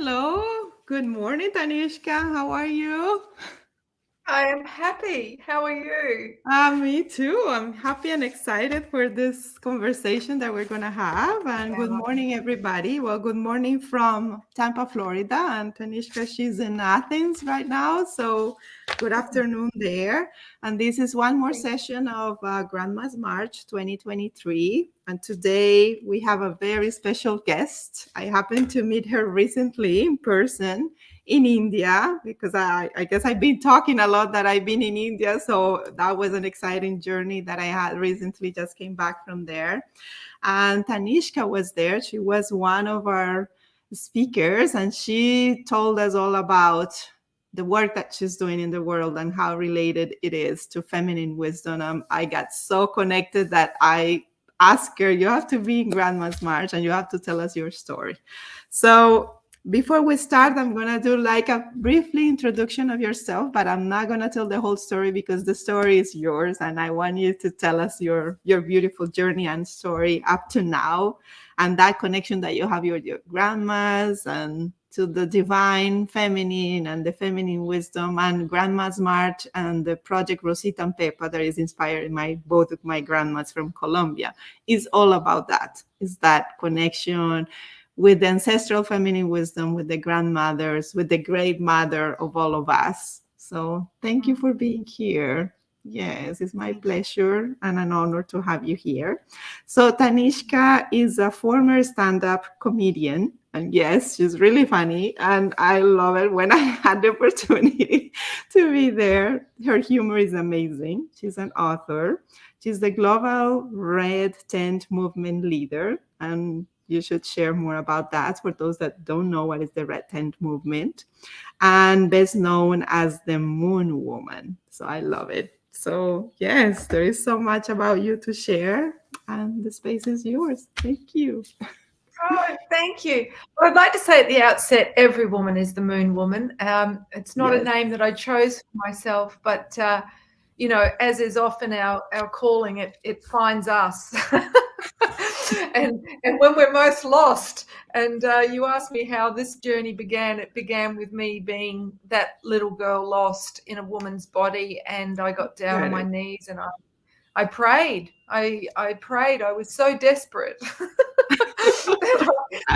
Hello. Good morning, Tanishka. How are you? I am happy. How are you? Me too. I'm happy and excited for this conversation that we're going to have. And good Yeah. morning, everybody. Well, good morning from Tampa, Florida. And Tanishka, she's in Athens right now. So good afternoon there. And this is one more session of Grandma's March 2023. And today we have a very special guest. I happened to meet her recently in person in India because I guess I've been talking a lot that I've been in India. So that was an exciting journey that I had recently just came back from there. And Tanishka was there. She was one of our speakers and she told us all about the work that she's doing in the world and how related it is to feminine wisdom. I got so connected that I asked her, you have to be in Grandma's March and you have to tell us your story. So before we start, I'm going to do like a briefly introduction of yourself, but I'm not going to tell the whole story because the story is yours and I want you to tell us your beautiful journey and story up to now and that connection that you have with your grandmas and to the divine feminine and the feminine wisdom and Grandma's March and the project Rosita and Pepa that is inspired my both of my grandmas from Colombia is all about that. Is that connection with the ancestral feminine wisdom, with the grandmothers, with the great mother of all of us. So thank you for being here. Yes, it's my pleasure and an honor to have you here. So Tanishka is a former stand-up comedian. And yes, she's really funny. And I love it when I had the opportunity to be there. Her humor is amazing. She's an author. She's the global Red Tent movement leader. And you should share more about that for those that don't know what is the Red Tent movement, and best known as the Moon Woman. So I love it. So yes, there is so much about you to share, and the space is yours. Thank you. Oh, thank you. Well, I'd like to say at the outset, every woman is the moon woman. It's not a Yes. name that I chose for myself, but as is often our calling, it finds us. and when we're most lost, and you asked me how this journey began. It began with me being that little girl lost in a woman's body, and I got down on Got my it. knees and I prayed. I prayed. I was so desperate.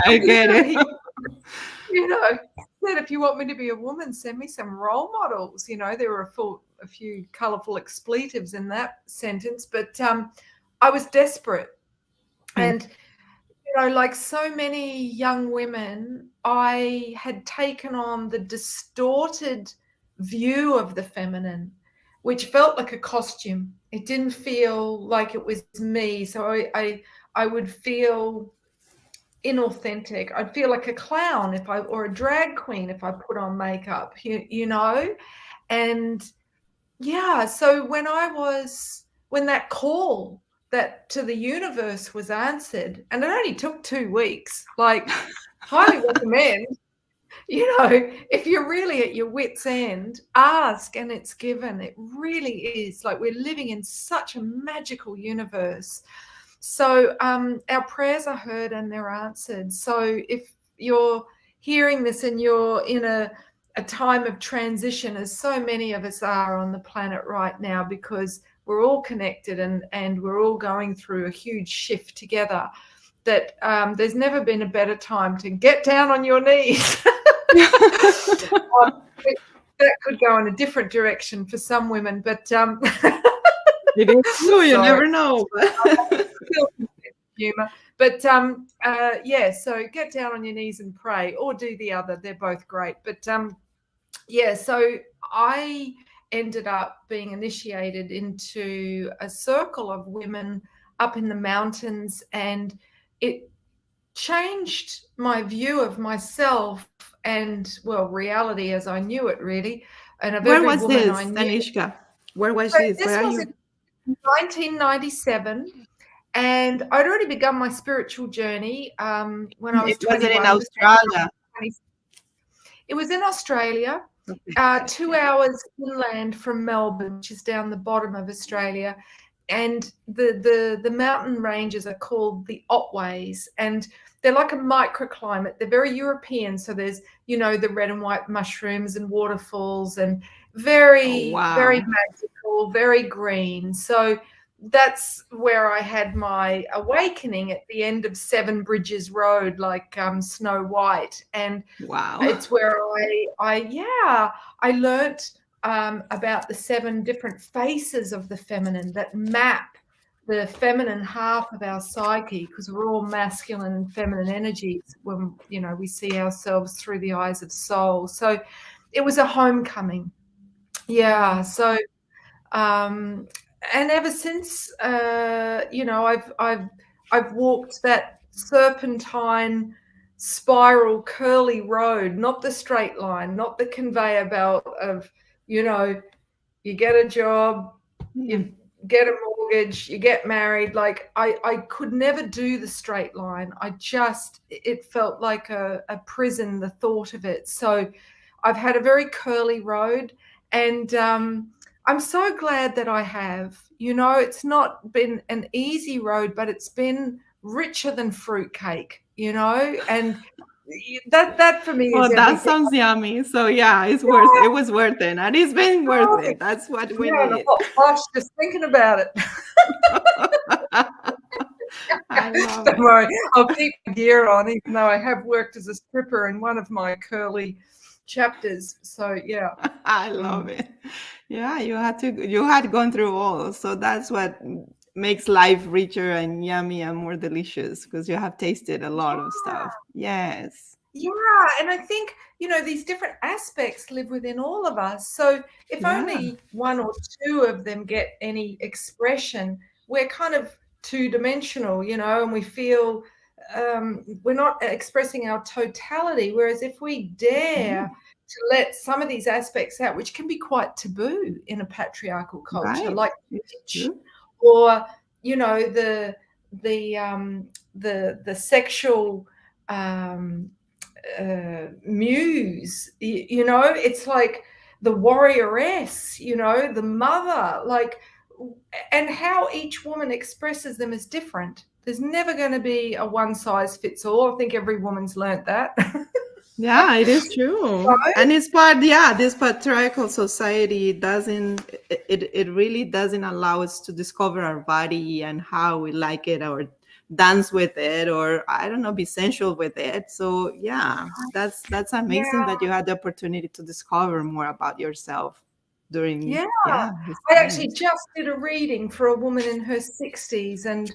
I get it. He, said, if you want me to be a woman, send me some role models. There were a few colorful expletives in that sentence, but I was desperate. And, like so many young women, I had taken on the distorted view of the feminine, which felt like a costume. It didn't feel like it was me. So I would feel inauthentic. I'd feel like a clown or a drag queen if I put on makeup, And yeah, so when that call that to the universe was answered, and it only took 2 weeks, like highly recommend, if you're really at your wit's end, ask and it's given. It really is. Like we're living in such a magical universe. So our prayers are heard and they're answered. So if you're hearing this and you're in a time of transition, as so many of us are on the planet right now, because we're all connected and we're all going through a huge shift together, that there's never been a better time to get down on your knees. That could go in a different direction for some women, but It is true. You sorry. never know. Humor. But so get down on your knees and pray, or do the other. They're both great. But so I ended up being initiated into a circle of women up in the mountains, and it changed my view of myself and, well, reality as I knew it, really, and of Where every was woman I this, knew. Tanishka? Where was So this? Where this are was you? in 1997. And I'd already begun my spiritual journey when I was Was it in 21. Australia? It was in Australia, Okay. 2 hours inland from Melbourne, which is down the bottom of Australia. and the mountain ranges are called the Otways, and they're like a microclimate. They're very European, so there's, you know, the red and white mushrooms and waterfalls, and Oh, very, very wow. magical, very green. So that's where I had my awakening, at the end of Seven Bridges Road, like Snow White. And Wow. it's where I learnt about the 7 different faces of the feminine that map the feminine half of our psyche, because we're all masculine and feminine energies when, you know, we see ourselves through the eyes of soul. So it was a homecoming. Yeah. So um, and ever since, you know, I've walked that serpentine spiral curly road, not the straight line, not the conveyor belt of, you know, you get a job, Mm. you get a mortgage, you get married. Like I could never do the straight line. It felt like a prison, the thought of it. So I've had a very curly road, and I'm so glad that I have. You know, it's not been an easy road, but it's been richer than fruitcake, you know, and that for me is Oh, that everything. sounds yummy. So yeah, it was worth it. And it's been worth it. That's what we Yeah, and a need. hot flush just thinking about it. I love Don't it. worry, I'll keep my gear on, even though I have worked as a stripper in one of my curly chapters. So yeah. I love Mm. it. Yeah, you had gone through all. So that's what makes life richer and yummy and more delicious because you have tasted a lot of stuff. Yes. Yeah, and I think, you know, these different aspects live within all of us. So if Yeah. only one or two of them get any expression, we're kind of two-dimensional, you know, and we feel we're not expressing our totality. Whereas if we dare Mm, to let some of these aspects out, which can be quite taboo in a patriarchal culture, right. like It's pitch, true. or, you know, the sexual um, muse, you know, it's like the warrioress, you know, the mother, like, and how each woman expresses them is different. There's never going to be a one size fits all. I think every woman's learnt that. Yeah, it is true. And it's part, yeah, this patriarchal society doesn't, it really doesn't allow us to discover our body and how we like it or dance with it or I don't know, be sensual with it. So yeah, that's amazing Yeah, that you had the opportunity to discover more about yourself during, yeah. yeah, these I actually times. just did a reading for a woman in her 60s, and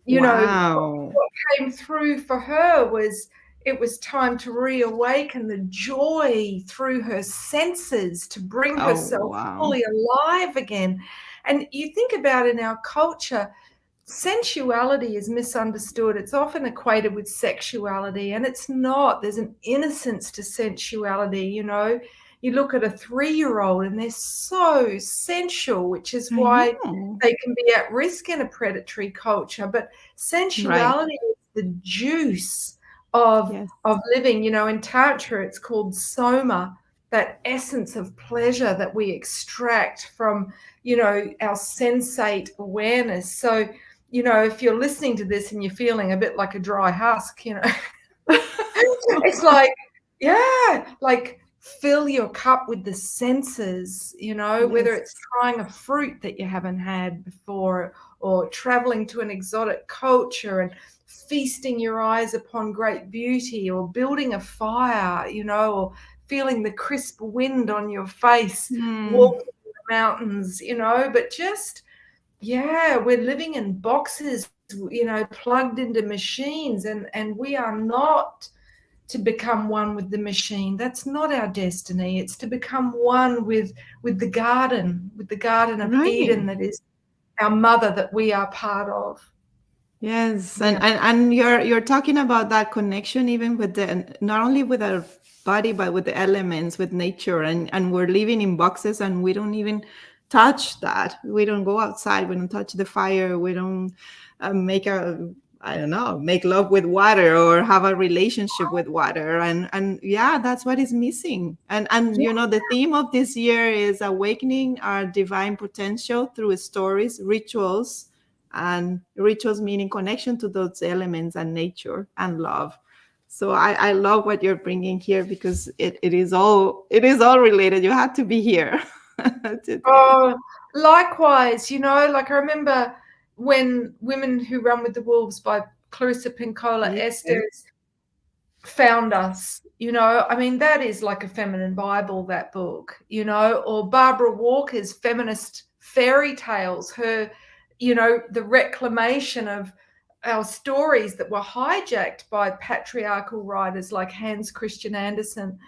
you know, Wow. what came through for her was it was time to reawaken the joy through her senses to bring Oh, herself wow. fully alive again. And you think about in our culture, sensuality is misunderstood. It's often equated with sexuality, and it's not. There's an innocence to sensuality, you know. You look at a 3-year-old and they're so sensual, which is I why know. they can be at risk in a predatory culture. But Right. sensuality is the juice of Yes. of living. You know, in Tantra, it's called soma, that essence of pleasure that we extract from, you know, our sensate awareness. So, you know, if you're listening to this and you're feeling a bit like a dry husk, you know, it's like, yeah, like fill your cup with the senses, you know, whether Yes. it's trying a fruit that you haven't had before, or traveling to an exotic culture and feasting your eyes upon great beauty, or building a fire, you know, or feeling the crisp wind on your face, Hmm. walking in the mountains, you know, but just, yeah, we're living in boxes, you know, plugged into machines, and we are not to become one with the machine. That's not our destiny. It's to become one with the garden of Right. Eden, that is our mother, that we are part of. Yes, Yeah. and you're talking about that connection even with the not only with our body but with the elements, with nature, and we're living in boxes and we don't even touch that. We don't go outside. We don't touch the fire. We don't make I don't know, make love with water or have a relationship with water. And yeah, that's what is missing. And you know, the theme of this year is awakening our divine potential through stories, rituals, and rituals meaning connection to those elements and nature and love. So I love what you're bringing here because it is all related. You had to be here today. Oh, likewise, like I remember when Women Who Run with the Wolves by Clarissa Pinkola Yes. Estes found us. I mean, that is like a feminine Bible, that book, or Barbara Walker's feminist fairy tales, her, the reclamation of our stories that were hijacked by patriarchal writers like Hans Christian Andersen.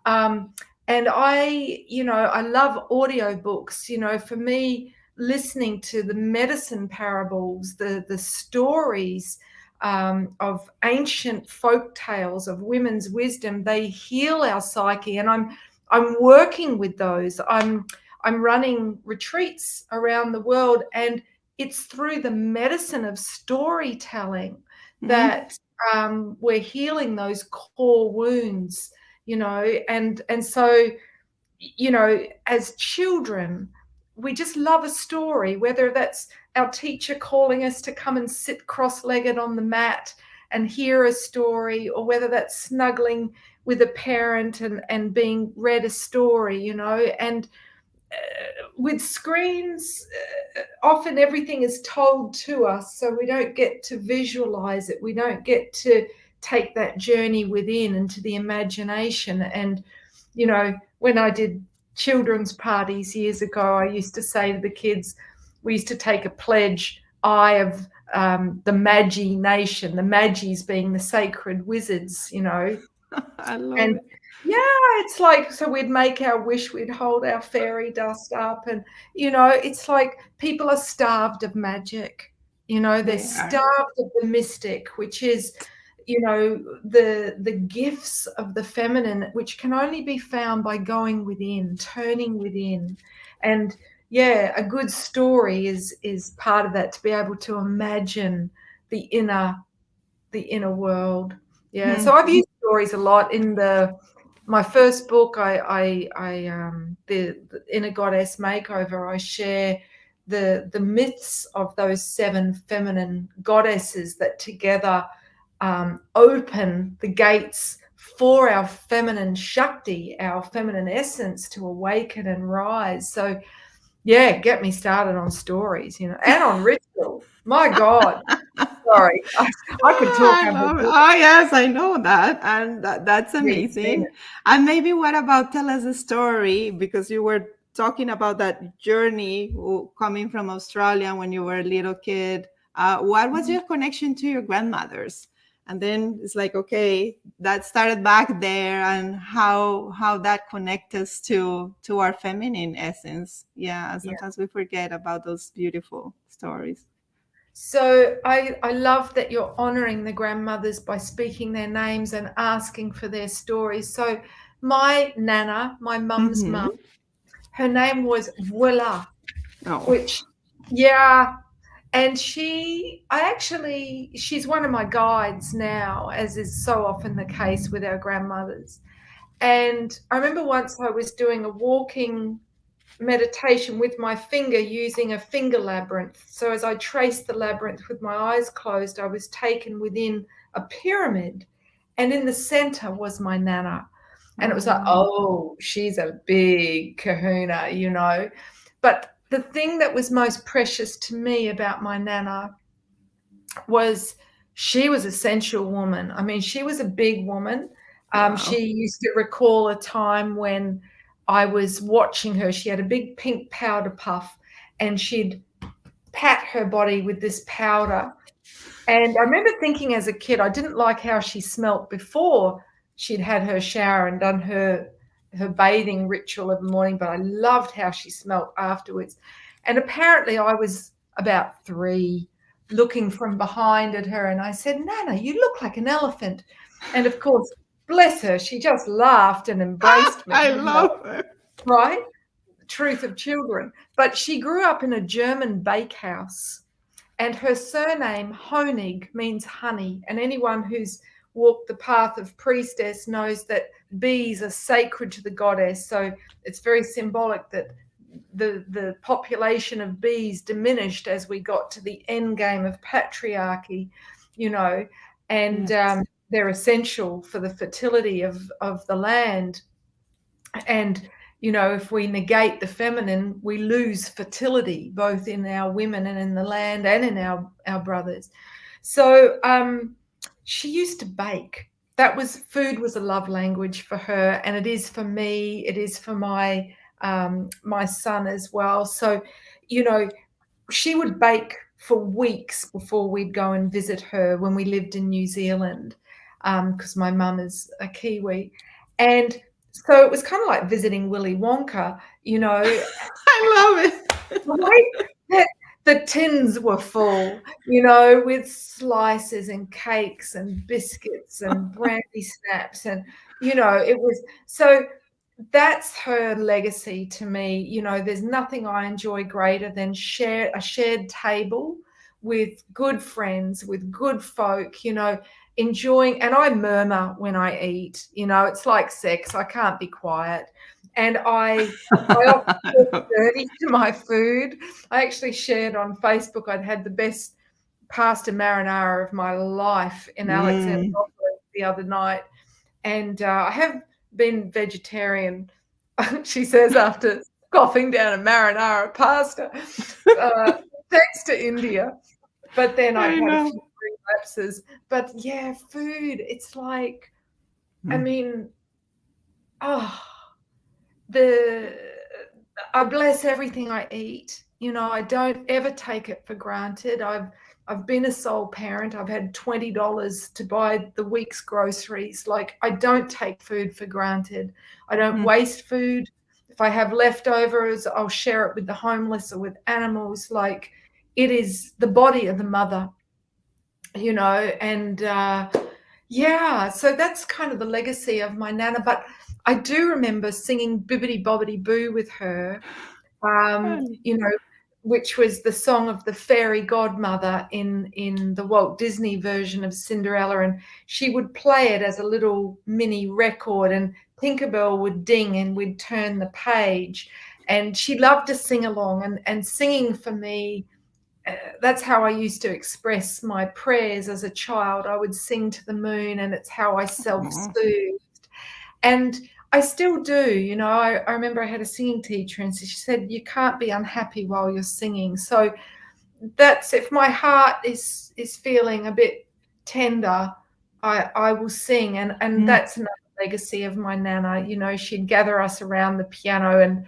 And I love audiobooks. For me, listening to the medicine parables, the stories of ancient folk tales of women's wisdom, they heal our psyche. And I'm working with those. I'm running retreats around the world, and it's through the medicine of storytelling that we're healing those core wounds. And so, as children, we just love a story, whether that's our teacher calling us to come and sit cross-legged on the mat and hear a story, or whether that's snuggling with a parent and being read a story, and with screens, often everything is told to us, so we don't get to visualize it. We don't get to take that journey within into the imagination. And, when I did children's parties years ago, I used to say to the kids, we used to take a pledge, I of the Magi nation, the Magis being the sacred wizards, I love and it. yeah, it's like, so we'd make our wish, we'd hold our fairy dust up, and it's like people are starved of magic. They're They are. starved of the mystic, which is the gifts of the feminine, which can only be found by going within, turning within. And yeah, a good story is part of that, to be able to imagine the inner world. Yeah, so I've used stories a lot in my first book. The Inner Goddess Makeover, I share the myths of those 7 feminine goddesses that together open the gates for our feminine Shakti, our feminine essence, to awaken and rise. So yeah, get me started on stories, and on ritual. My God. Sorry, I could talk I about love it. this. Oh, yes, I know that. And that's Really, amazing. And maybe what about tell us a story? Because you were talking about that journey coming from Australia when you were a little kid. What was your connection to your grandmothers? And then it's like, okay, that started back there, and how that connects us to our feminine essence. Yeah, Yeah. sometimes we forget about those beautiful stories. So I love that you're honoring the grandmothers by speaking their names and asking for their stories. So my nana, my mum's mum, her name was Willa, Oh. which, yeah. And she's one of my guides now, as is so often the case with our grandmothers. And I remember once I was doing a walking meditation with my finger, using a finger labyrinth. So as I traced the labyrinth with my eyes closed, I was taken within a pyramid, and in the center was my nana. And it was like, oh, she's a big kahuna. But the thing that was most precious to me about my nana was she was a sensual woman. I mean, she was a big woman. Wow. She used to recall a time when I was watching her. She had a big pink powder puff, and she'd pat her body with this powder. And I remember thinking as a kid, I didn't like how she smelt before she'd had her shower and done her bathing ritual of the morning, but I loved how she smelt afterwards. And apparently I was about 3, looking from behind at her, and I said, Nana, you look like an elephant. And of course, bless her, she just laughed and embraced me. I love her. Right? Truth of children. But she grew up in a German bakehouse, And her surname, Honig, means honey. And anyone who's walked the path of priestess knows that bees are sacred to the goddess. So it's very symbolic that the population of bees diminished as we got to the end game of patriarchy, and Yes. they're essential for the fertility of the land. And if we negate the feminine, we lose fertility, both in our women and in the land and in our brothers. So she used to bake. Food was a love language for her, and it is for me. It is for my son as well. So, she would bake for weeks before we'd go and visit her when we lived in New Zealand, because my mum is a Kiwi. And so it was kind of like visiting Willy Wonka, I love it. right? The tins were full, with slices and cakes and biscuits and brandy snaps. And, it was so. That's her legacy to me. There's nothing I enjoy greater than a shared table with good friends, with good folk, enjoying. And I murmur when I eat, it's like sex. I can't be quiet. And I often talk dirty to my food. I actually shared on Facebook I'd had the best pasta marinara of my life in Alexandria the other night. And I have been vegetarian, she says, after scoffing down a marinara pasta, thanks to India. But then I've had a few relapses. But yeah, food, it's like, I mean, I bless everything I eat. I don't ever take it for granted. I've been a sole parent. I've had $20 to buy the week's groceries. Like, I don't take food for granted. I don't waste food. If I have leftovers, I'll share it with the homeless or with animals. Like, it is the body of the mother, and so that's kind of the legacy of my Nana. But I do remember singing Bibbidi Bobbidi Boo with her, which was the song of the fairy godmother in the Walt Disney version of Cinderella. And she would play it as a little mini record, and Tinkerbell would ding and we'd turn the page. And she loved to sing along, and singing for me, that's how I used to express my prayers as a child. I would sing to the moon, and it's how I self-soothed. And I still do. I remember I had a singing teacher, and she said, you can't be unhappy while you're singing. So that's, if my heart is feeling a bit tender, I will sing. And that's another legacy of my Nana. She'd gather us around the piano, and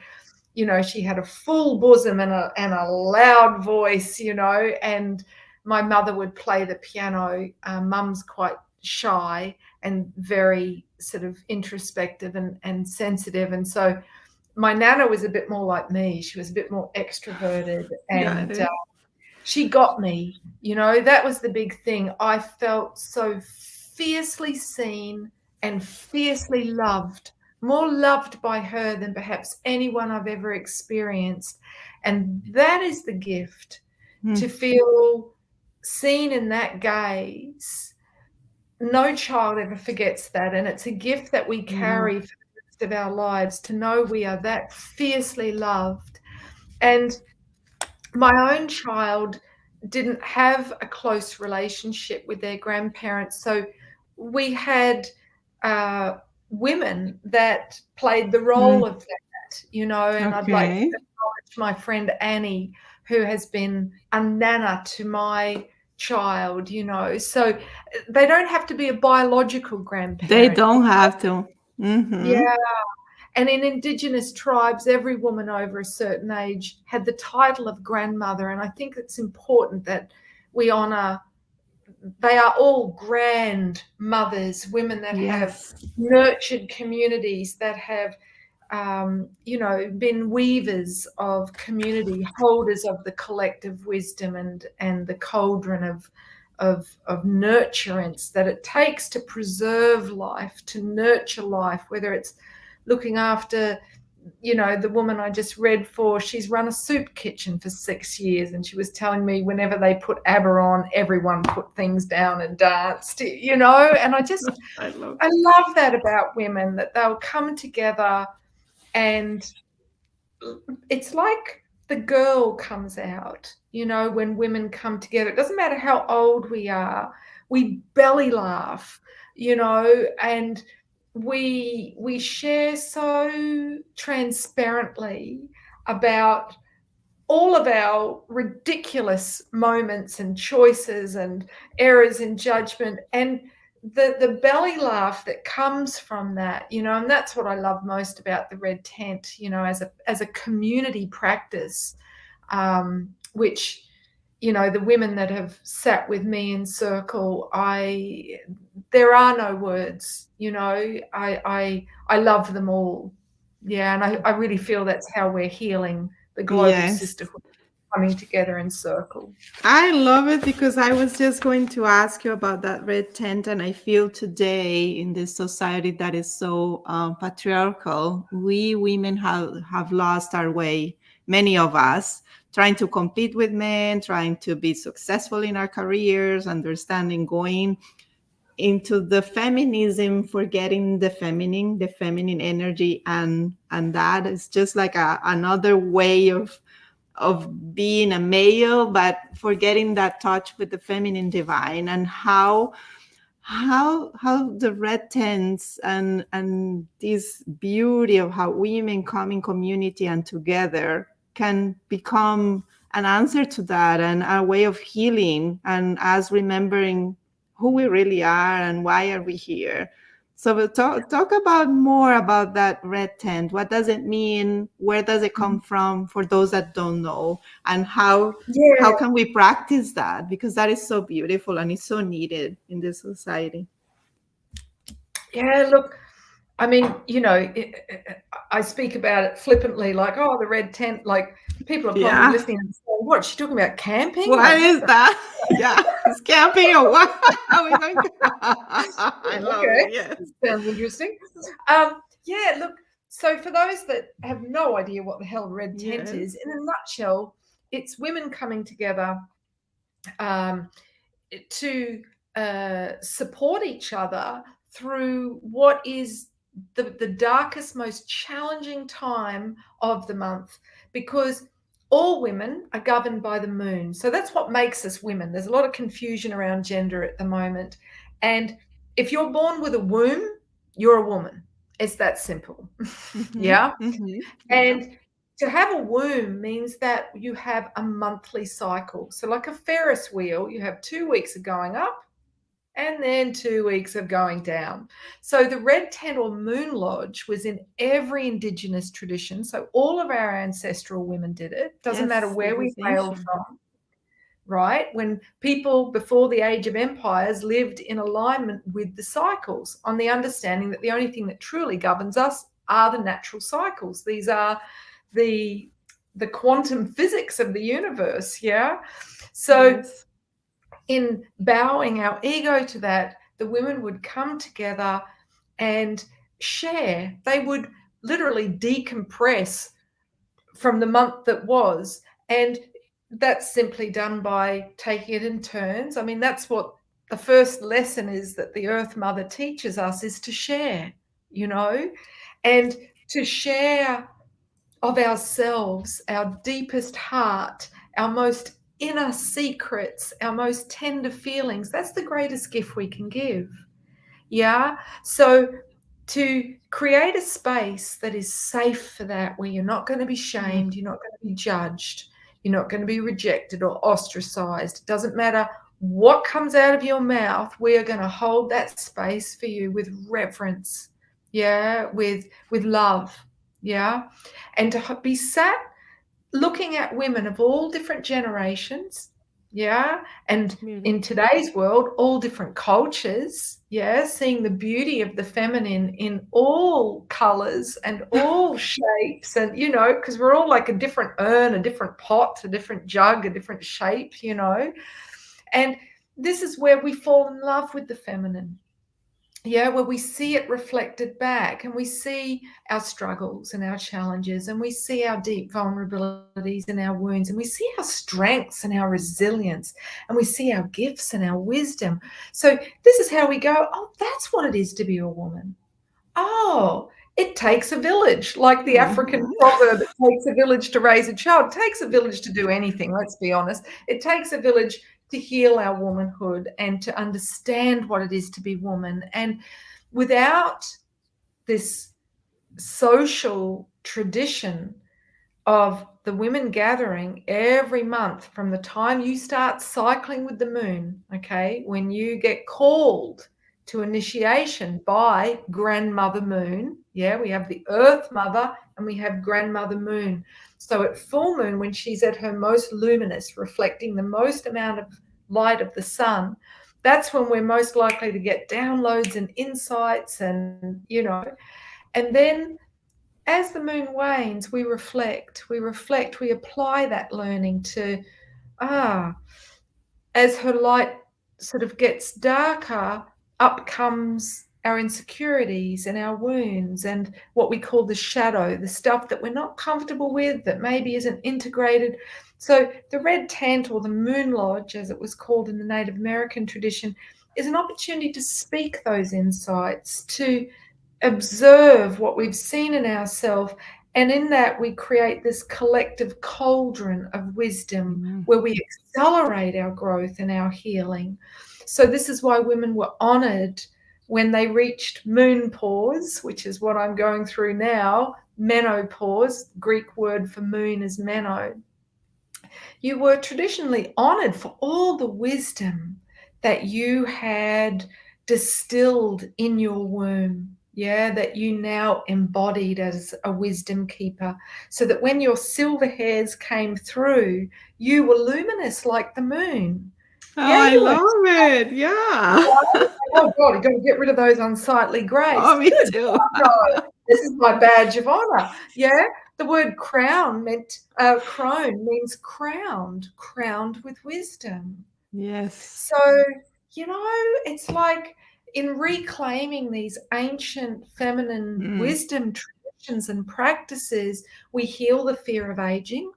she had a full bosom and a loud voice, and my mother would play the piano. Mum's quite shy and very sort of introspective and sensitive. And so my Nana was a bit more like me. She was a bit more extroverted, and she got me, that was the big thing. I felt so fiercely seen and fiercely loved, more loved by her than perhaps anyone I've ever experienced. And that is the gift, to feel seen in that gaze. No child ever forgets that. And it's a gift that we carry for the rest of our lives, to know we are that fiercely loved. And my own child didn't have a close relationship with their grandparents. So we had women that played the role of that, and I'd like to acknowledge my friend Annie, who has been a nana to my child, so they don't have to be a biological grandparent. They don't have to. Yeah. And in Indigenous tribes, every woman over a certain age had the title of grandmother. And I think it's important that we honour, they are all grandmothers, women that have nurtured communities, that have, been weavers of community, holders of the collective wisdom and the cauldron of nurturance that it takes to preserve life, to nurture life, whether it's looking after, the woman I just read for, she's run a soup kitchen for 6 years, and she was telling me whenever they put ABBA on, everyone put things down and danced, and I love that about women, that they'll come together, and it's like the girl comes out, when women come together. It doesn't matter how old we are, we belly laugh, and we share so transparently about all of our ridiculous moments and choices and errors in judgment, and the belly laugh that comes from that, and that's what I love most about the Red Tent, as a community practice, which, the women that have sat with me in circle, there are no words, I love them all. Yeah, and I really feel that's how we're healing the global Yes. sisterhood, coming together in circle. I love it, because I was just going to ask you about that red tent, and I feel today in this society that is so patriarchal, we women have lost our way. Many of us trying to compete with men, trying to be successful in our careers, understanding, going into the feminism, forgetting the feminine energy, and that is just like another way of being a male, but forgetting that touch with the feminine divine, and how the red tents and this beauty of how women come in community and together can become an answer to that, and a way of healing, and us remembering who we really are and why are we here. So we'll talk about more about that red tent. What does it mean? Where does it come from, for those that don't know? And how can we practice that? Because that is so beautiful and it's so needed in this society. Yeah, look, I mean, I speak about it flippantly, like, oh, the red tent, like people are probably listening and saying, what's she talking about, camping? What is that? Yeah, it's camping or what? I love it, yes. Sounds interesting. Yeah, look, so for those that have no idea what the hell red tent is, in a nutshell, it's women coming together to support each other through what is the darkest, most challenging time of the month, because all women are governed by the moon. So that's what makes us women. There's a lot of confusion around gender at the moment. And if you're born with a womb, you're a woman. It's that simple. Mm-hmm. Yeah. Mm-hmm. And to have a womb means that you have a monthly cycle. So like a Ferris wheel, you have 2 weeks of going up and then 2 weeks of going down. So the red tent or moon lodge was in every Indigenous tradition. So all of our ancestral women did it. Doesn't matter where we hailed from, right? When people before the age of empires lived in alignment with the cycles, on the understanding that the only thing that truly governs us are the natural cycles. These are the quantum physics of the universe. Yeah. So in bowing our ego to that, the women would come together and share. They would literally decompress from the month that was. And that's simply done by taking it in turns. I mean, that's what the first lesson is that the Earth Mother teaches us, is to share, and to share of ourselves, our deepest heart, our most inner secrets, our most tender feelings. That's the greatest gift we can give. Yeah. So to create a space that is safe for that, where you're not going to be shamed, you're not going to be judged, you're not going to be rejected or ostracized. It doesn't matter what comes out of your mouth. We are going to hold that space for you with reverence. Yeah. With love. Yeah. And to be sat looking at women of all different generations, yeah, and in today's world, all different cultures, yeah, seeing the beauty of the feminine in all colors and all shapes, and because we're all like a different urn, a different pot, a different jug, a different shape, and this is where we fall in love with the feminine. Yeah, where we see it reflected back, and we see our struggles and our challenges, and we see our deep vulnerabilities and our wounds, and we see our strengths and our resilience, and we see our gifts and our wisdom. So this is how we go, oh, that's what it is to be a woman. Oh, it takes a village, like the African Mhm. proverb, it takes a village to raise a child. It takes a village to do anything, let's be honest. It takes a village to heal our womanhood and to understand what it is to be woman. And without this social tradition of the women gathering every month from the time you start cycling with the moon, okay, when you get called to initiation by grandmother moon. Yeah, we have the earth mother and we have grandmother moon. So at full moon, when she's at her most luminous, reflecting the most amount of light of the sun, that's when we're most likely to get downloads and insights, and and then as the moon wanes, we apply that learning to, ah, as her light sort of gets darker, up comes our insecurities and our wounds and what we call the shadow, the stuff that we're not comfortable with, that maybe isn't integrated. So the red tent, or the moon lodge, as it was called in the Native American tradition, is an opportunity to speak those insights, to observe what we've seen in ourselves, and in that we create this collective cauldron of wisdom Amen. where we accelerate our growth and our healing. So this is why women were honored when they reached moon pause, which is what I'm going through now. Menopause, Greek word for moon is meno. You were traditionally honored for all the wisdom that you had distilled in your womb. Yeah, that you now embodied as a wisdom keeper, so that when your silver hairs came through, you were luminous like the moon. Oh, Yeah, I you weren't. love it. Yeah. Oh God, you've got to get rid of those unsightly grays. Oh, me Good too. God, this is my badge of honor. Yeah, the word crone means crowned, crowned with wisdom. Yes. So, it's like in reclaiming these ancient feminine Mm. wisdom traditions and practices, we heal the fear of aging,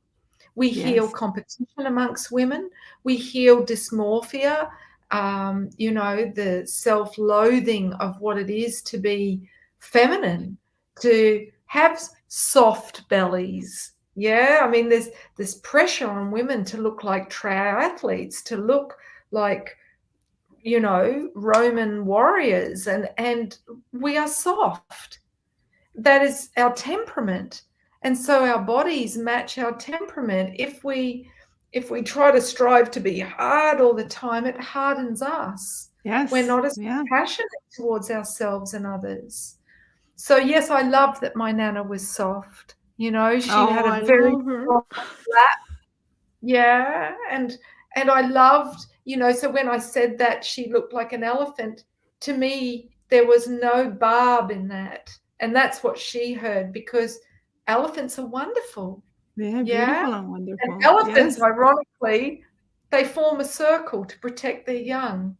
we heal Yes. competition amongst women, we heal dysmorphia, the self-loathing of what it is to be feminine, to have soft bellies. Yeah, I mean, there's this pressure on women to look like triathletes, to look like, Roman warriors, and we are soft. That is our temperament. And so our bodies match our temperament. If we try to strive to be hard all the time, it hardens us. We're Yes. not as Yeah. compassionate towards ourselves and others. So yes, I love that my nana was soft. She Oh, had a I very love her. strong, yeah, and I loved, so when I said that she looked like an elephant, to me there was no barb in that. And that's what she heard, because elephants are wonderful. Yeah, Yeah. beautiful and And wonderful. elephants, Yes. ironically, they form a circle to protect their young.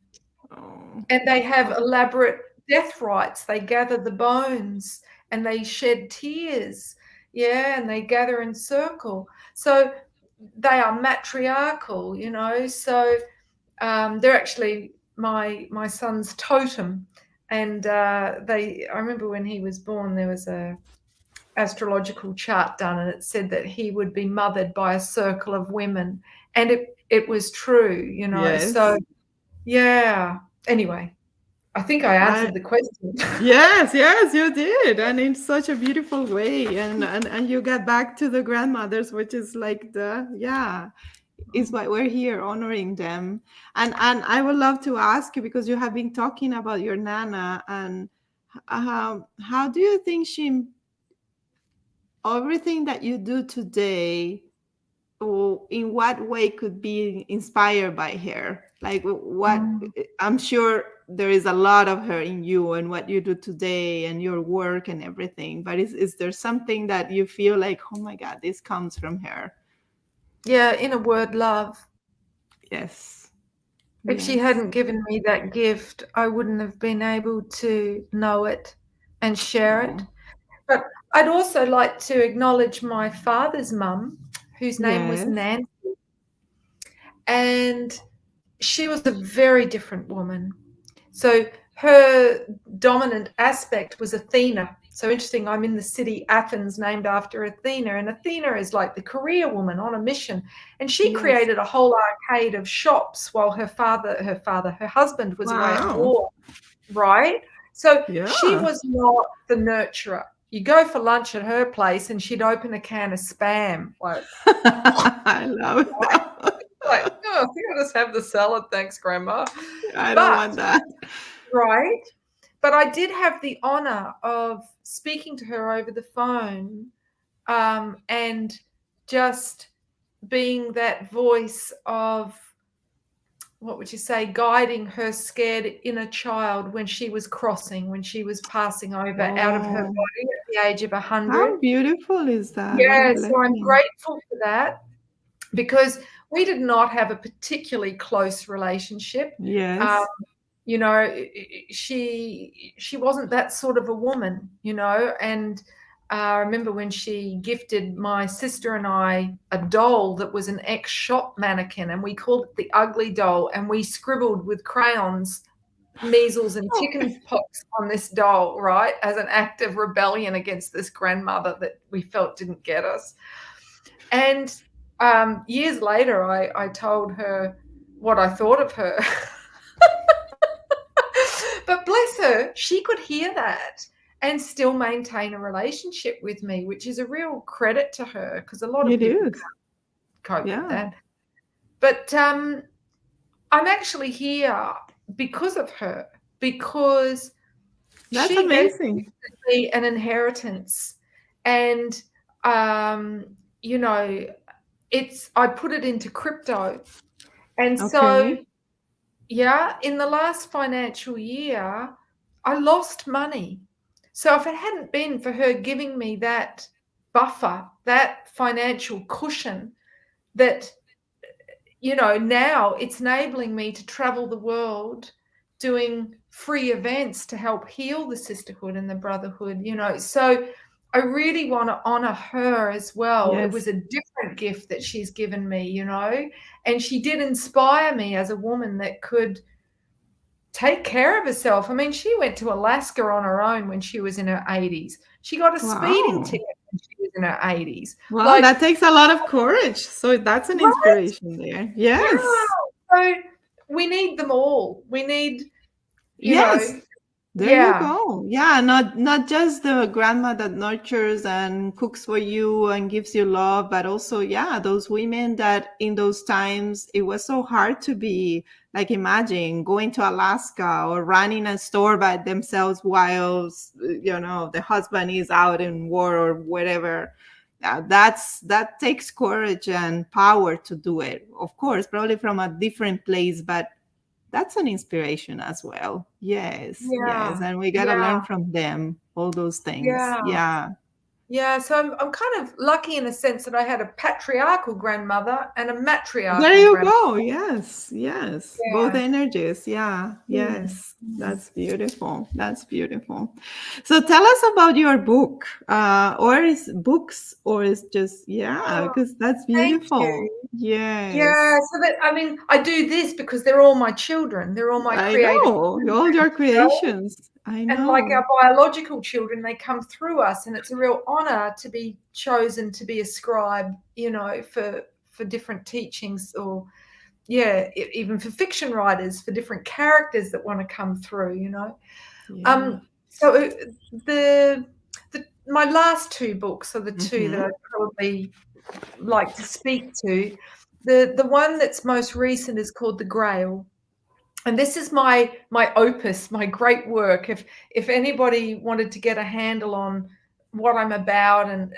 Oh. And they have elaborate death rites. They gather the bones and they shed tears. Yeah, and they gather in circle. So they are matriarchal, So they're actually my son's totem. And I remember when he was born, there was a astrological chart done, and it said that he would be mothered by a circle of women, and it was true, So Yes. yeah. Anyway, I think I I answered the question. Yes, yes, you did. And in such a beautiful way. And you got back to the grandmothers, which is like is why we're here honoring them. And I would love to ask you, because you have been talking about your nana, and how do you think everything that you do today, or in what way could be inspired by her? Like what, Mm. I'm sure there is a lot of her in you and what you do today and your work and everything, but is there something that you feel like, oh my God, this comes from her? Yeah, in a word, love. Yes. If she Yes. hadn't given me that gift, I wouldn't have been able to know it and share it. Oh, But I'd also like to acknowledge my father's mum, whose name was yes. Nancy, and she was a very different woman. So her dominant aspect was Athena. So interesting, I'm in the city Athens, named after Athena, and Athena is like the career woman on a mission. And she Yes. created a whole arcade of shops while her husband was away at Wow. war, right? So she Yeah. was not the nurturer. You go for lunch at her place and she'd open a can of Spam, like, I love right? that. Like, oh, I think I'll just have the salad, thanks, Grandma. I don't But, want that. right? But I did have the honor of speaking to her over the phone, and just being that voice of, what would you say, guiding her scared inner child when she was passing over out of her Oh, body at the age of 100. how beautiful is that? What a Yeah, so I'm blessing. grateful for that, because we did not have a particularly close relationship. Um, Yes. she wasn't that sort of a woman, and I remember when she gifted my sister and I a doll that was an ex-shop mannequin, and we called it the ugly doll, and we scribbled with crayons measles and Oh, chicken pox on this doll, right, as an act of rebellion against this grandmother that we felt didn't get us. And years later, I told her what I thought of her. But bless her, she could hear that and still maintain a relationship with me, which is a real credit to her, because a lot of it people is. can't cope with Yeah. that. But I'm actually here because of her, because That's she gave amazing. me an inheritance. And, I put it into crypto. And so, Okay. yeah, in the last financial year, I lost money. So if it hadn't been for her giving me that buffer, that financial cushion, that, now it's enabling me to travel the world doing free events to help heal the sisterhood and the brotherhood, So I really want to honor her as well. It was Yes. a different gift that she's given me, and she did inspire me as a woman that could take care of herself. I mean, she went to Alaska on her own when she was in her 80s. She got a speeding Wow. ticket when she was in her 80s. Well, Like, that takes a lot of courage. So that's an right? inspiration there. Yeah. Yes. So we need them all. We need, you Yes. know, There you yeah. go. Yeah, not just the grandma that nurtures and cooks for you and gives you love, but also, yeah, those women that in those times it was so hard to be, like, imagine going to Alaska or running a store by themselves while the husband is out in war or whatever. That takes courage and power to do it. Of course, probably from a different place, but that's an inspiration as well. Yes, yes. Yeah. And we got to learn Yeah. from them, all those things. Yeah. Yeah. Yeah. So I'm kind of lucky in a sense that I had a patriarchal grandmother and a There matriarchal you grandmother. go. Yes, yes. Both Yeah. energies. Yeah, Mm. yes. That's beautiful. That's beautiful. So tell us about your book. Or is books, or is just, yeah, Oh, because that's thank beautiful. you. Yeah. Yes. So that, I mean, I do this because they're all my children. They're all my I creative know. children, All your you know? creations. I And like know. our biological children, they come through us, and it's a real honor to be chosen to be a scribe, for different teachings, or even for fiction writers, for different characters that want to come through. Yeah. So the my last two books are the two that Mm-hmm. I'd probably like to speak to. The one that's most recent is called The Grail. And this is my opus, my great work. If anybody wanted to get a handle on what I'm about, and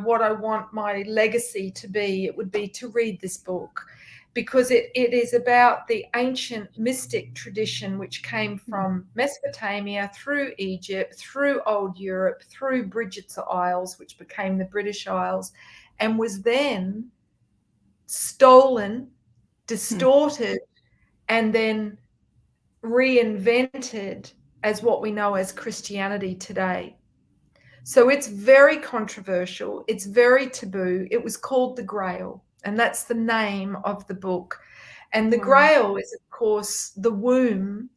what I want my legacy to be, it would be to read this book, because it is about the ancient mystic tradition which came from Mesopotamia, through Egypt, through old Europe, through Bridget's Isles, which became the British Isles, and was then stolen, distorted, and then reinvented as what we know as Christianity today. So it's very controversial. It's very taboo. It was called the Grail, and that's the name of the book. And the Wow. Grail is, of course, the womb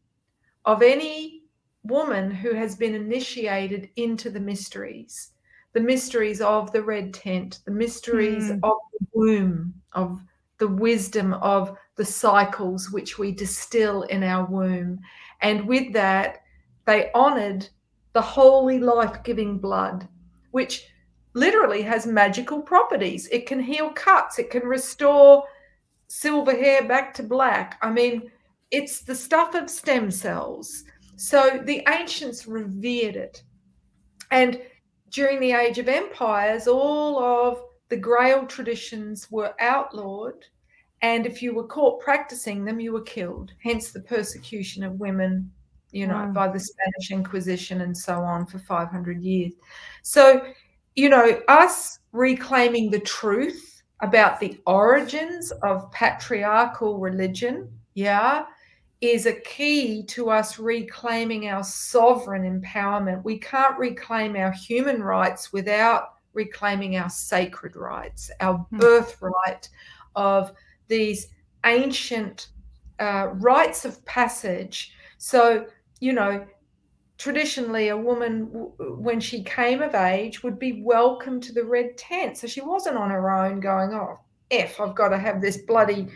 of any woman who has been initiated into the mysteries of the red tent, the mysteries of the womb, of the wisdom of the cycles which we distill in our womb. And with that, they honored the holy life-giving blood, which literally has magical properties. It can heal cuts, it can restore silver hair back to black. I mean, it's the stuff of stem cells. So the ancients revered it. And during the Age of Empires, all of the Grail traditions were outlawed. And if you were caught practicing them, you were killed. Hence the persecution of women, Wow. by the Spanish Inquisition and so on for 500 years. So, us reclaiming the truth about the origins of patriarchal religion, is a key to us reclaiming our sovereign empowerment. We can't reclaim our human rights without reclaiming our sacred rights, our birthright of these ancient rites of passage. So, traditionally a woman, when she came of age, would be welcomed to the red tent. So she wasn't on her own going, oh, I've got to have this bloody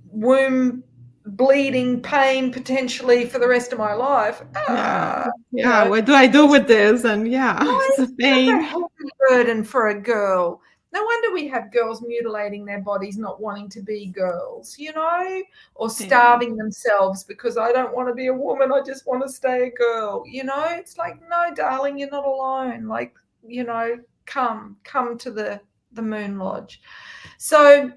womb bleeding pain potentially for the rest of my life. What do I do with this? And it's a Such pain. a heavy burden for a girl. No wonder we have girls mutilating their bodies, not wanting to be girls, or starving themselves because I don't want to be a woman, I just want to stay a girl. It's like, no, darling, you're not alone. Like, come to the Moon Lodge. So,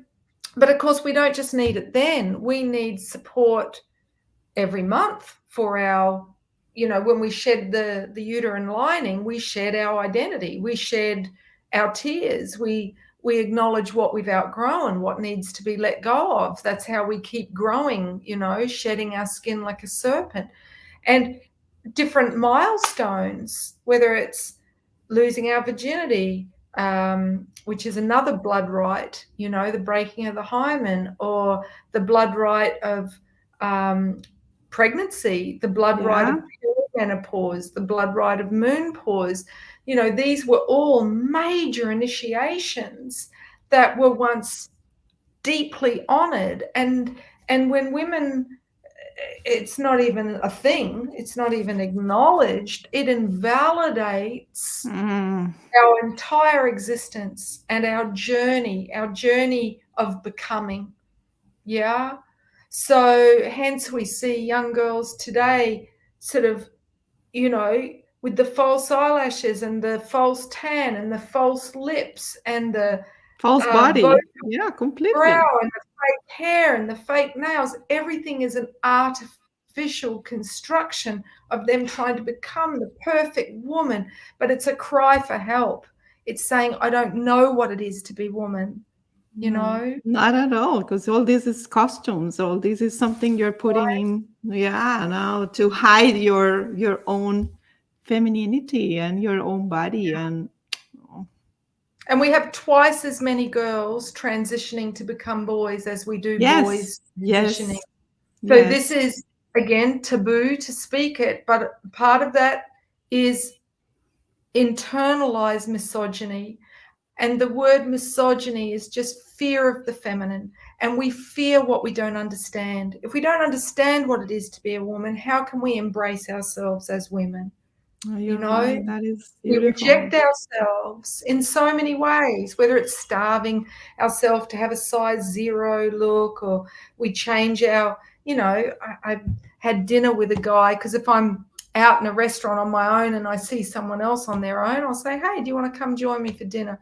but of course, we don't just need it then. We need support every month for our, when we shed the uterine lining, we shed our identity, we shed our tears, we acknowledge what we've outgrown, what needs to be let go of. That's how we keep growing, shedding our skin like a serpent. And different milestones, whether it's losing our virginity, which is another blood rite, the breaking of the hymen, or the blood rite of pregnancy, the blood rite of menopause, the blood rite of moon pause. These were all major initiations that were once deeply honored. And when women, it's not even a thing, it's not even acknowledged, it invalidates our entire existence and our journey of becoming. So hence we see young girls today sort of, with the false eyelashes and the false tan and the false lips and the false body. Completely. Brow and the fake hair and the fake nails. Everything is an artificial construction of them trying to become the perfect woman, but it's a cry for help. It's saying, I don't know what it is to be woman. Not at all, because all this is costumes. All this is something you're putting in, to hide your own femininity and your own body. And we have twice as many girls transitioning to become boys as we do boys transitioning. So this is, again, taboo to speak it, but part of that is internalized misogyny. And the word misogyny is just fear of the feminine. And we fear what we don't understand. If we don't understand what it is to be a woman, how can we embrace ourselves as women? Right. That is we beautiful. reject ourselves in so many ways, whether it's starving ourselves to have a size 0 look, or we change our, I had dinner with a guy, because if I'm out in a restaurant on my own and I see someone else on their own, I'll say, hey, do you want to come join me for dinner?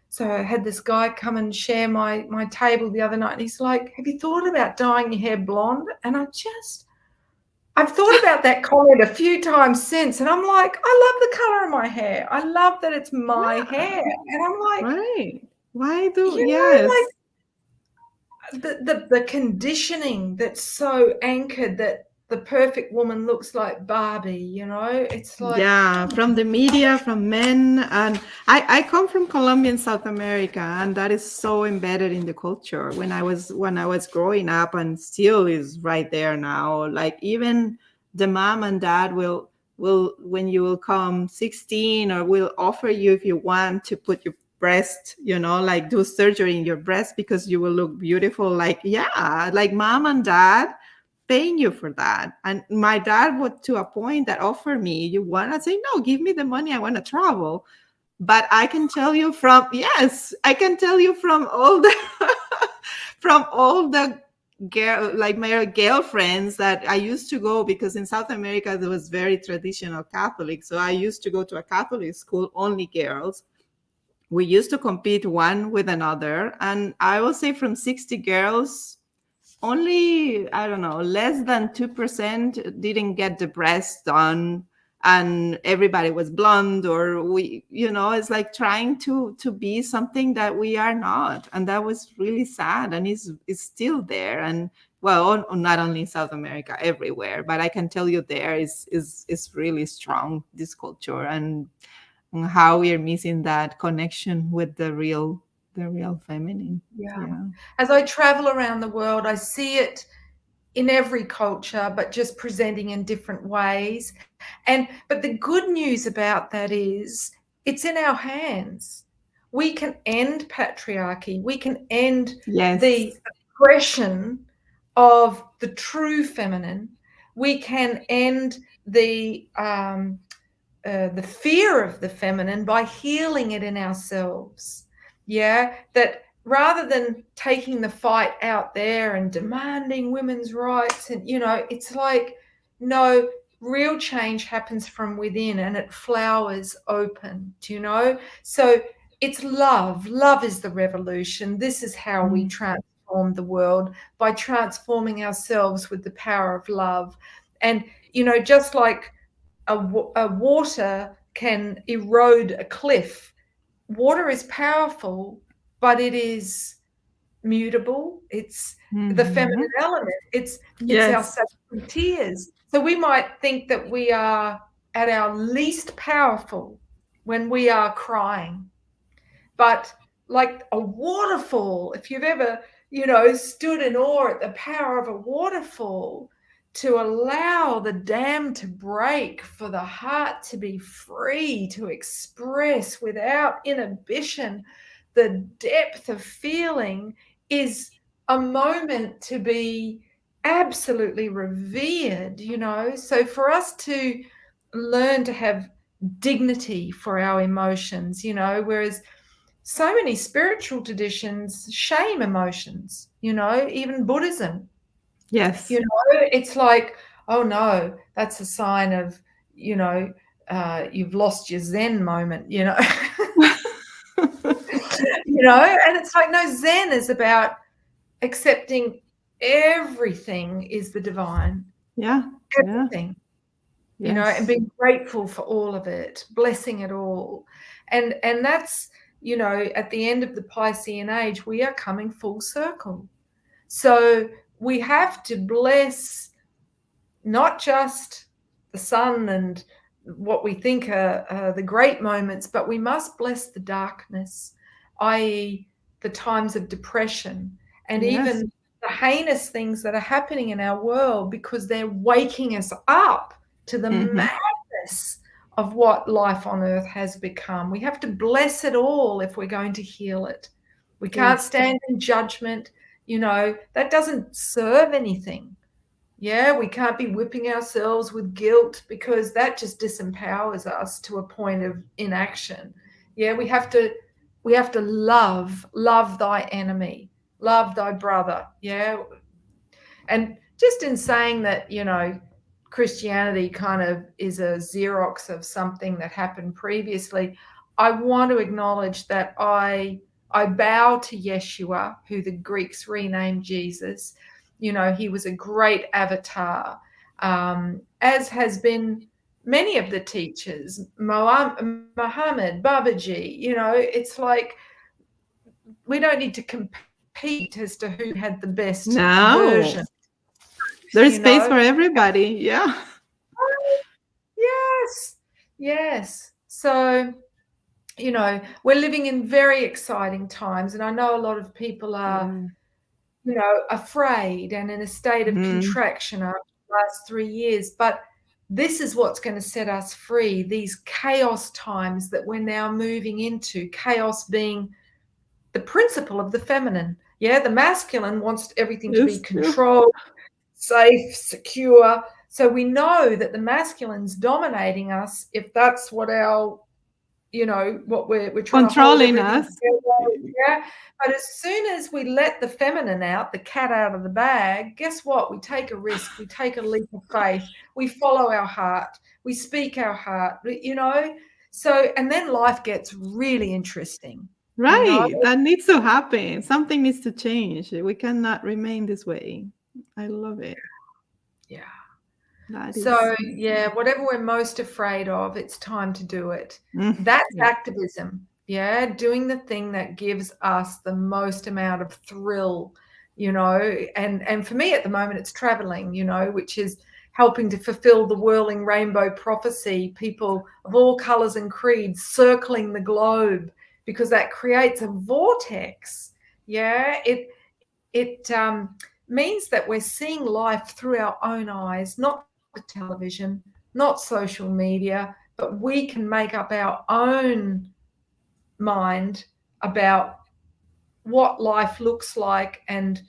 So I had this guy come and share my table the other night, and he's like, have you thought about dyeing your hair blonde? And I've thought about that comment a few times since, and I'm like, I love the color of my hair. I love that it's my hair. And I'm like, right. Why do, the conditioning that's so anchored that the perfect woman looks like Barbie, you know? It's like, Yeah, from the media, from men. And I come from Colombia in South America, and that is so embedded in the culture when I was growing up, and still is right there now. Like, even the mom and dad will when you will come 16, or will offer you, if you want, to put your breast, like do surgery in your breast because you will look beautiful. Like, yeah, like mom and dad paying you for that. And my dad would, to a point, that offer me, you want to say, no, give me the money, I want to travel. But I can tell you from, yes, I can tell you from all the from all the girl, like my girlfriends, that I used to go, because in South America there was very traditional Catholic. So I used to go to a Catholic school, only girls. We used to compete one with another, and I will say from 60 girls, only, I don't know, less than 2% didn't get the breast done, and everybody was blonde, or it's like trying to be something that we are not. And that was really sad, and is still there. And well, not only in South America, everywhere, but I can tell you there is really strong, this culture, and how we are missing that connection with the real feminine. yeah. Yeah. As I travel around the world, I see it in every culture, but just presenting in different ways. But the good news about that is it's in our hands. We can end patriarchy. We can end Yes. the oppression of the true feminine. We can end the fear of the feminine by healing it in ourselves. Yeah, that rather than taking the fight out there and demanding women's rights, and it's like, no, real change happens from within and it flowers open. Do you know? So it's love. Love is the revolution. This is how we transform the world, by transforming ourselves with the power of love. And just like a water can erode a cliff. Water is powerful, but it is mutable. It's the feminine Mhm. element. It's our Yes. sacred tears. So we might think that we are at our least powerful when we are crying. But like a waterfall, if you've ever, stood in awe at the power of a waterfall, to allow the dam to break, for the heart to be free to express without inhibition, the depth of feeling is a moment to be absolutely revered. So for us to learn to have dignity for our emotions, whereas so many spiritual traditions shame emotions, even Buddhism, Yes. it's like, oh no, that's a sign of, you've lost your Zen moment, and it's like, no, Zen is about accepting everything is the divine, Yeah. Yeah. everything, and Yes. being grateful for all of it, blessing it all. And that's, at the end of the Piscean age, we are coming full circle. So we have to bless not just the sun and what we think are the great moments, but we must bless the darkness, i.e., the times of depression, and Yes. even the heinous things that are happening in our world, because they're waking us up to the Hmm. madness of what life on earth has become. We have to bless it all if we're going to heal it. We can't Yes. stand in judgment. That doesn't serve anything. Yeah, we can't be whipping ourselves with guilt, because that just disempowers us to a point of inaction. Yeah, we have to love thy enemy, love thy brother. Yeah. And just in saying that, Christianity kind of is a Xerox of something that happened previously, I want to acknowledge that I bow to Yeshua, who the Greeks renamed Jesus. He was a great avatar, as has been many of the teachers, Muhammad, Babaji. It's like, we don't need to compare compete as to who had the best No, version. there's You space know? for everybody. Yeah. Yes, yes. So, you know, we're living in very exciting times, and I know a lot of people are, Yeah. you know, afraid and in a state of contraction after the last 3 years. But this is what's going to set us free. These chaos times that we're now moving into, chaos being the principle of the feminine. Yeah, the masculine wants everything to be It's true. controlled, safe, secure. So we know that the masculine's dominating us if that's what our, you know, what we're trying to hold Controlling everything us. together. Yeah. But as soon as we let the feminine out, the cat out of the bag, guess what? We take a risk. We take a leap of faith. We follow our heart. We speak our heart, you know. So, and then life gets really interesting, you know. Right. That needs to happen. Something needs to change. We cannot remain this way. I love it. Yeah. That is. So, yeah, whatever we're most afraid of, it's time to do it. Mm, That's yeah. activism. Yeah, doing the thing that gives us the most amount of thrill, you know. And for me at the moment, it's traveling, you know, which is helping to fulfill the whirling rainbow prophecy, people of all colors and creeds circling the globe, because that creates a vortex. Yeah, it means that we're seeing life through our own eyes, not the television, not social media, but we can make up our own mind about what life looks like, and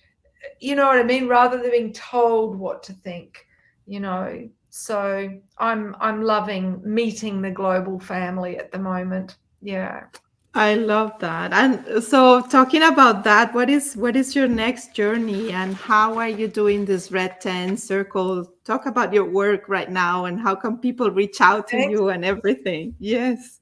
you know what I mean, rather than being told what to think, you know. So I'm loving meeting the global family at the moment. Yeah. I love that. And so talking about that, what is your next journey and how are you doing this red 10 circle? Talk about your work right now and how can people reach out to Thanks. you and everything. Yes.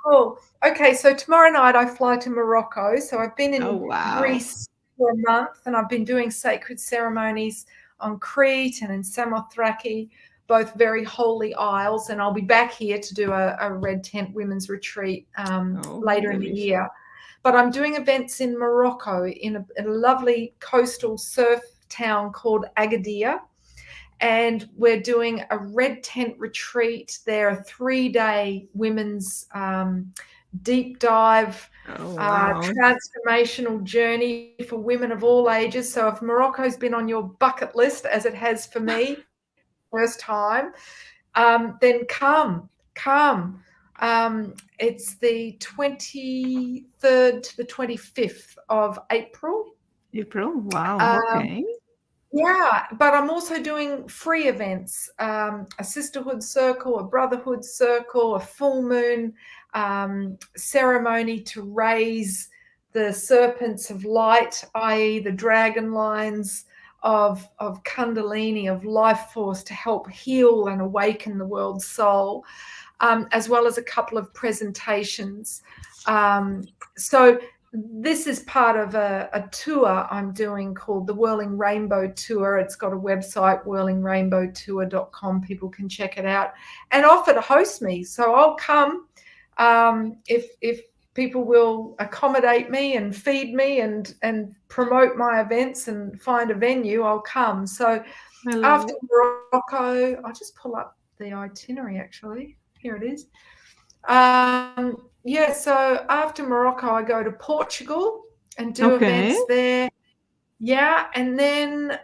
Cool. Okay, so tomorrow night I fly to Morocco. So I've been Oh in wow. Greece for a month, and I've been doing sacred ceremonies on Crete and in Samothraki, both very holy isles. And I'll be back here to do a red tent women's retreat Oh, later in the delicious. year. But I'm doing events in Morocco in a lovely coastal surf town called Agadir. And we're doing a red tent retreat there, a 3-day women's deep dive Oh wow. transformational journey for women of all ages. So if Morocco's been on your bucket list, as it has for me, first time, then come. It's the 23rd to the 25th of April. April. Wow. Um, Okay. Yeah, but I'm also doing free events, a sisterhood circle, a brotherhood circle, a full moon ceremony to raise the serpents of light, i.e. the dragon lines of kundalini, of life force, to help heal and awaken the world's soul, as well as a couple of presentations. So this is part of a tour I'm doing called the Whirling Rainbow Tour. It's got a website, whirlingrainbowtour.com. People can check it out and offer to host me. So I'll come if people will accommodate me and feed me and promote my events and find a venue, I'll come. So I love after it. Morocco, I'll just pull up the itinerary actually. Here it is. Yeah, so after Morocco, I go to Portugal and do Okay. events there. Yeah, and then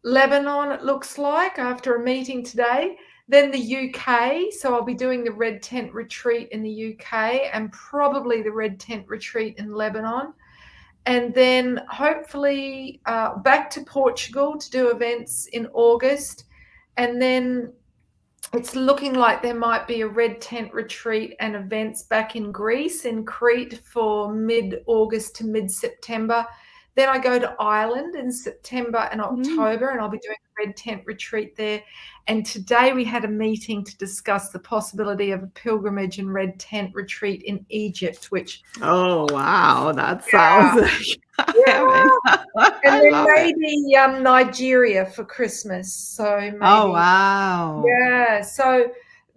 Lebanon, it looks like, after a meeting today. Then the UK, so I'll be doing the Red Tent Retreat in the UK and probably the Red Tent Retreat in Lebanon. And then hopefully back to Portugal to do events in August. And then it's looking like there might be a red tent retreat and events back in Greece, in Crete, for mid-August to mid-September. Then I go to Ireland in September and October, and I'll be doing a red tent retreat there. And today we had a meeting to discuss the possibility of a pilgrimage and red tent retreat in Egypt, which... Oh wow. That Yeah. sounds like heaven. Yeah. And I then love it. maybe Nigeria for Christmas. So Oh maybe... wow. Yeah, so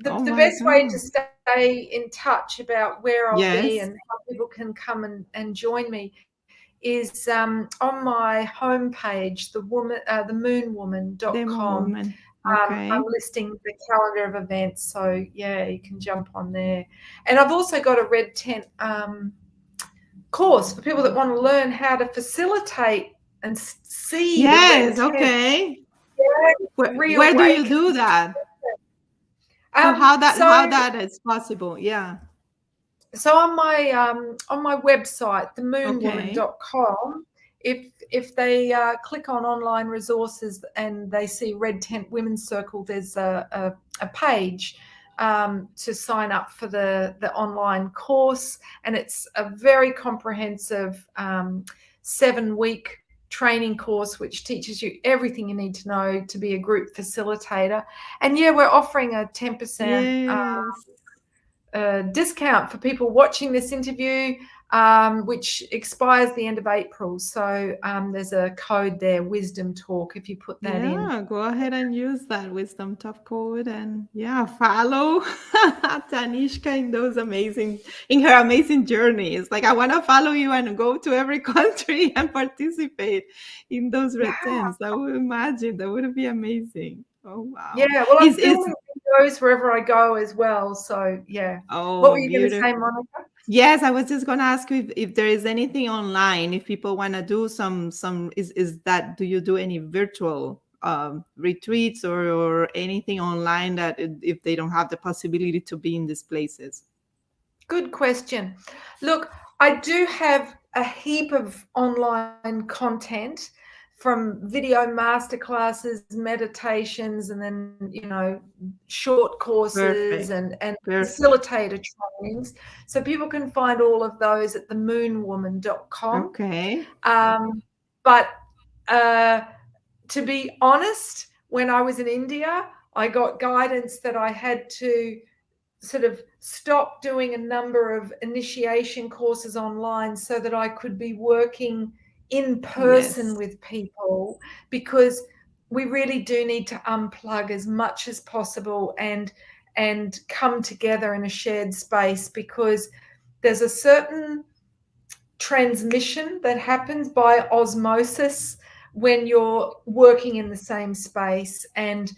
Oh the my best way God. to stay in touch about where I'll be Yes. and how people can come and join me is on my homepage, the Demo moonwoman.com. woman. I'm Okay. listing the calendar of events, so yeah, you can jump on there. And I've also got a red tent course for people that want to learn how to facilitate and see the red Yes. tent. Okay. Yeah, Where do you do that? So how that is possible? Yeah. So on my website, Okay. themoonwoman.com, if they click on online resources and they see Red Tent Women's Circle, there's a page to sign up for the online course, and it's a very comprehensive 7-week training course which teaches you everything you need to know to be a group facilitator. And yeah, we're offering a 10% Yes. discount for people watching this interview, which expires the end of April. So there's a code there, Wisdom Talk, if you put that in. Yeah, go ahead and use that wisdom top code, and yeah, follow Tanishka in her amazing journey. It's like I want to follow you and go to every country and participate in those red tents. I would imagine that would be amazing. Oh wow. Yeah, well, I'm Is filming videos wherever I go as well. So yeah. What were Oh, you going to say, beautiful. Monica? Yes, I was just gonna ask you if there is anything online, if people want to do is that, do you do any virtual retreats or anything online that if they don't have the possibility to be in these places? Good question. Look, I do have a heap of online content, from video masterclasses, meditations, and then, short courses Perfect. and Perfect. facilitator trainings. So people can find all of those at themoonwoman.com. Okay. But to be honest, when I was in India, I got guidance that I had to sort of stop doing a number of initiation courses online so that I could be working in person Yes. with people, because we really do need to unplug as much as possible and come together in a shared space, because there's a certain transmission that happens by osmosis when you're working in the same space. And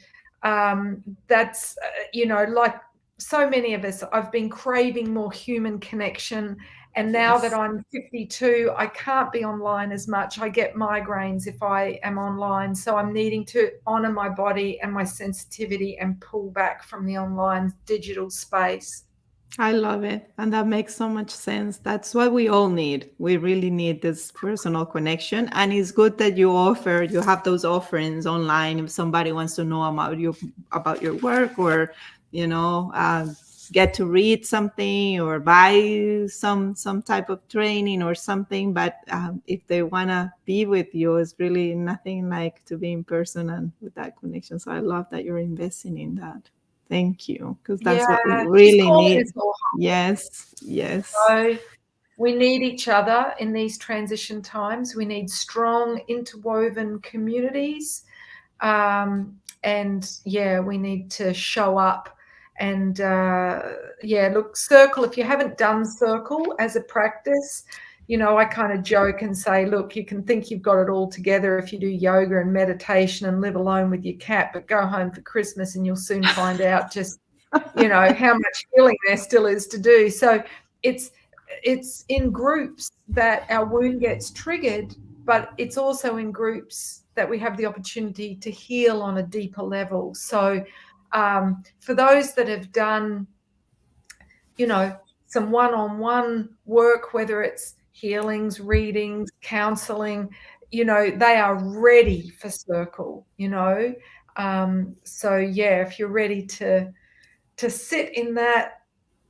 that's like so many of us, I've been craving more human connection, and now that Yes. I'm 52, I can't be online as much. I get migraines if I am online, so I'm needing to honor my body and my sensitivity and pull back from the online digital space. I love it. And that makes so much sense. That's what we all need. We really need this personal connection. And it's good that you have those offerings online if somebody wants to know about your work, or, get to read something or buy some type of training or something. But if they want to be with you, it's really nothing like to be in person and with that connection. So I love that you're investing in that. Thank you, because that's Yeah, what we she's really calling us need. all. Yes, yes. So we need each other in these transition times. We need strong, interwoven communities. And yeah, we need to show up. And look, Circle, if you haven't done Circle as a practice, I kind of joke and say, look, you can think you've got it all together if you do yoga and meditation and live alone with your cat, but go home for Christmas and you'll soon find out just, how much healing there still is to do. So it's in groups that our wound gets triggered, but it's also in groups that we have the opportunity to heal on a deeper level. So for those that have done, some one-on-one work, whether it's healings, readings, counseling, they are ready for Circle, so yeah, if you're ready to sit in that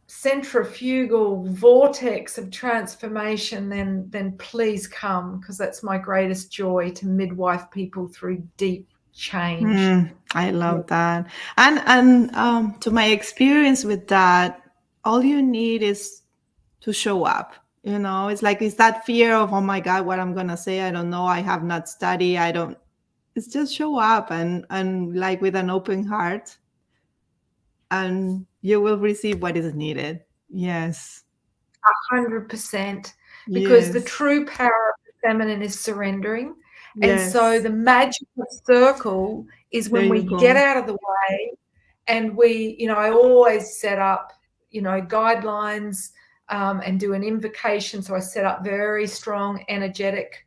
centrifugal vortex of transformation, then please come, because that's my greatest joy, to midwife people through deep change. I love that. And to my experience with that, all you need is to show up. It's like, it's that fear of, oh my God, what I'm gonna say, I don't know, I have not studied, I don't. It's just show up and like with an open heart, and you will receive what is needed. Yes. 100%, because the Yes. true power of feminine is surrendering. And so Yes. the magic of circle is There when you we get go. out of the way and we, I always set up, guidelines and do an invocation. So I set up very strong energetic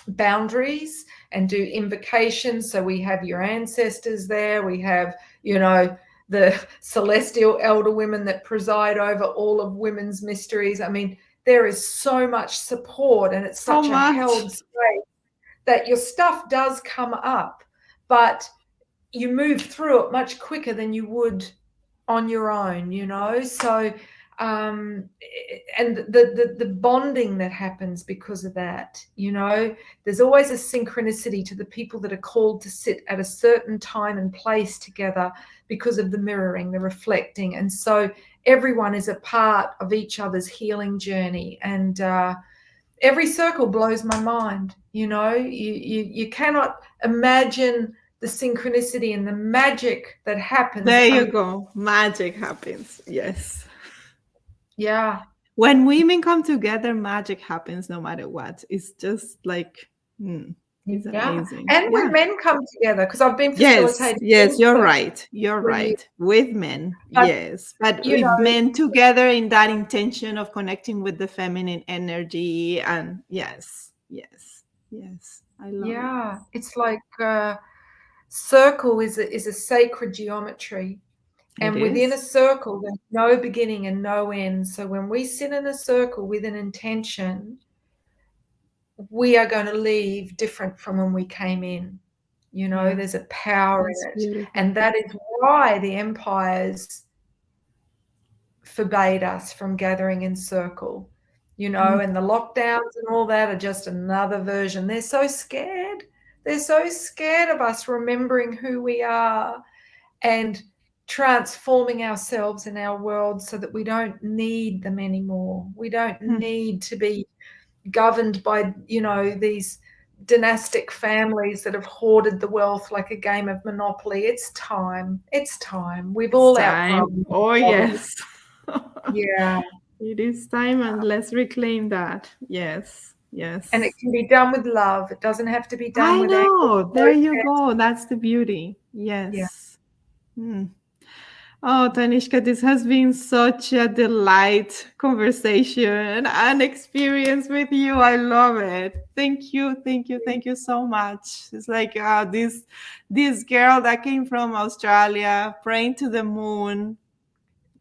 boundaries and do invocations. So we have your ancestors there. We have, the celestial elder women that preside over all of women's mysteries. I mean, there is so much support, and it's So such a much. held space that your stuff does come up, but you move through it much quicker than you would on your own, So, and the bonding that happens because of that, there's always a synchronicity to the people that are called to sit at a certain time and place together because of the mirroring, the reflecting. And so everyone is a part of each other's healing journey. And every circle blows my mind. You cannot imagine the synchronicity and the magic that happens. There you go. Magic happens. Yes. Yeah. When women come together, magic happens no matter what. It's just like, it's Yeah. amazing. And Yeah. when men come together, because I've been Yes, facilitating yes, men's you're circles right. You're for years. right. With men, But, yes. But you with know, men together in that intention of connecting with the feminine energy. And yes, yes, yes. I love it. yeah, it's like circle is a sacred geometry. It And within a is. circle, there's no beginning and no end. So when we sit in a circle with an intention, we are going to leave different from when we came in. Yeah, There's a power that's in it. beautiful. And that is why the empires forbade us from gathering in circle, Mm. and the lockdowns and all that are just another version. They're so scared. They're so scared of us remembering who we are and transforming ourselves in our world so that we don't need them anymore. We don't Mm. need to be governed by, these dynastic families that have hoarded the wealth like a game of Monopoly. It's time. It's time. We've It's all time. outgrown Oh, Monopoly. yes. Yeah. It is time, and let's reclaim that. Yes, And it yes. can be done with love. It doesn't have to be done I with anger. know. There you go. That's the beauty. Yeah. Yes. Mm. Oh, Tanishka, this has been such a delight conversation and experience with you. I love it. Thank you, thank you, thank you so much. It's like this girl that came from Australia, praying to the moon,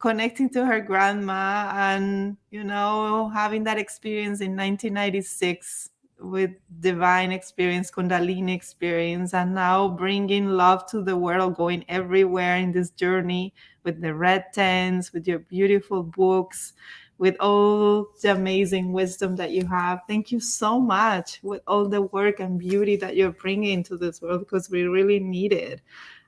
connecting to her grandma, and having that experience in 1996 with divine experience, kundalini experience, and now bringing love to the world, going everywhere in this journey with the red tents, with your beautiful books, with all the amazing wisdom that you have. Thank you so much with all the work and beauty that you're bringing to this world, because we really need it.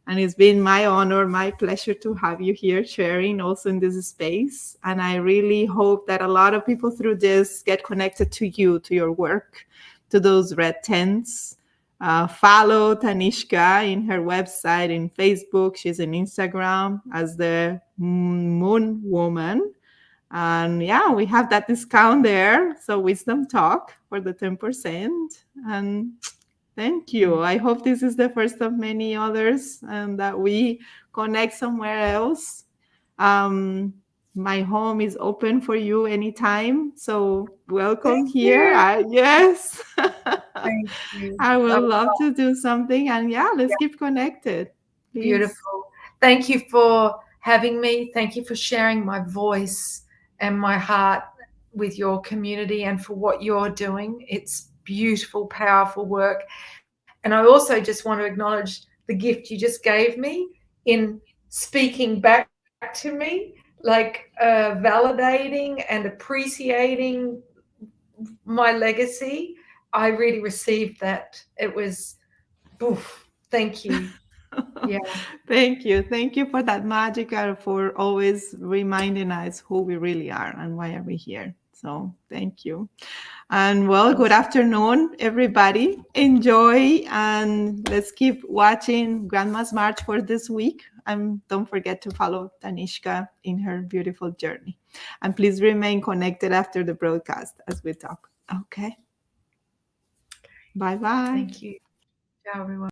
And it's been my honor, my pleasure to have you here sharing also in this space. And I really hope that a lot of people through this get connected to you, to your work, to those red tents. Follow Tanishka in her website, in Facebook. She's on Instagram as the Moon Woman. And yeah, we have that discount there. So Wisdom Talk for the 10%. And thank you. I hope this is the first of many others, and that we connect somewhere else. My home is open for you anytime. So welcome Thank here. you. Yes. Thank you. I would Oh, love to do something. And yeah, let's keep connected. Please. beautiful. Thank you for having me. Thank you for sharing my voice and my heart with your community and for what you're doing. It's beautiful, powerful work. And I also just want to acknowledge the gift you just gave me in speaking back to me, like validating and appreciating my legacy. I really received that. It was, oof, thank you. Yeah. Thank you. Thank you for that magic and for always reminding us who we really are and why are we here. So thank you. And well, good afternoon, everybody. Enjoy, and let's keep watching Grandma's March for this week. And don't forget to follow Tanishka in her beautiful journey. And please remain connected after the broadcast as we talk. Okay. Bye-bye. Thank you. Ciao, everyone.